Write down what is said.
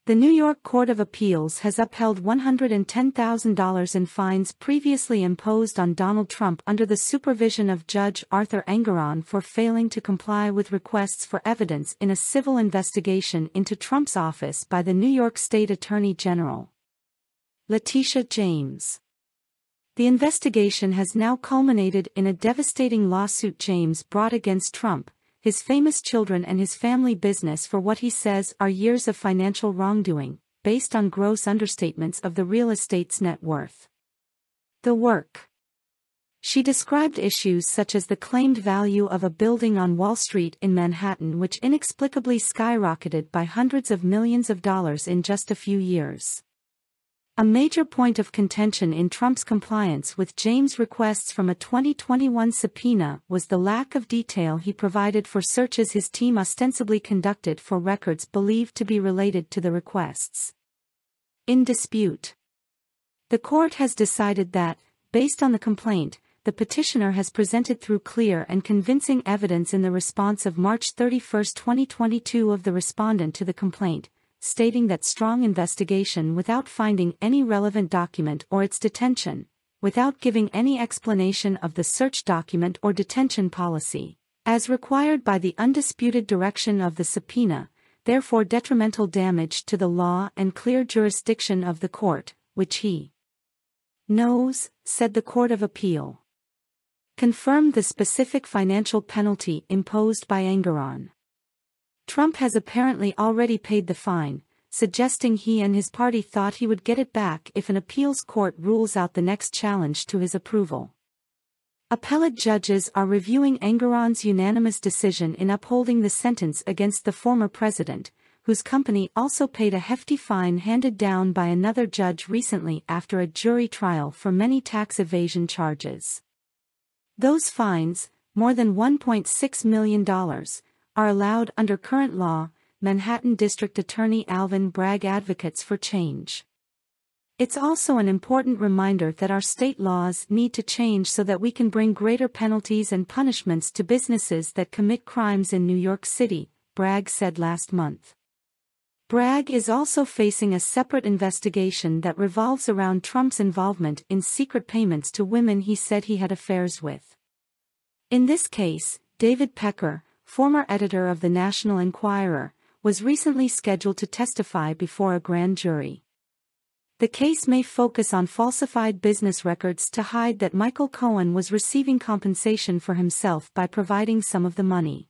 The New York Court of Appeals has upheld $110,000 in fines previously imposed on Donald Trump under the supervision of Judge Arthur Engoron for failing to comply with requests for evidence in a civil investigation into Trump's office by the New York State Attorney General, Letitia James. The investigation has now culminated in a devastating lawsuit James brought against Trump, his famous children and his family business for what he says are years of financial wrongdoing, based on gross understatements of the real estate's net worth. The work. She described issues such as the claimed value of a building on Wall Street in Manhattan which inexplicably skyrocketed by hundreds of millions of dollars in just a few years. A major point of contention in Trump's compliance with James' requests from a 2021 subpoena was the lack of detail he provided for searches his team ostensibly conducted for records believed to be related to the requests in dispute. The court has decided that, based on the complaint, the petitioner has presented through clear and convincing evidence in the response of March 31, 2022 of the respondent to the complaint, stating that strong investigation without finding any relevant document or its detention, without giving any explanation of the search document or detention policy, as required by the undisputed direction of the subpoena, therefore detrimental damage to the law and clear jurisdiction of the court, which he knows, said the Court of Appeal. Confirmed the specific financial penalty imposed by Engoron. Trump has apparently already paid the fine, suggesting he and his party thought he would get it back if an appeals court rules out the next challenge to his approval. Appellate judges are reviewing Engoron's unanimous decision in upholding the sentence against the former president, whose company also paid a hefty fine handed down by another judge recently after a jury trial for many tax evasion charges. Those fines, more than $1.6 million, are allowed under current law, Manhattan District Attorney Alvin Bragg advocates for change. It's also an important reminder that our state laws need to change so that we can bring greater penalties and punishments to businesses that commit crimes in New York City, Bragg said last month. Bragg is also facing a separate investigation that revolves around Trump's involvement in secret payments to women he said he had affairs with. In this case, David Pecker, former editor of the National Enquirer, was recently scheduled to testify before a grand jury. The case may focus on falsified business records to hide that Michael Cohen was receiving compensation for himself by providing some of the money.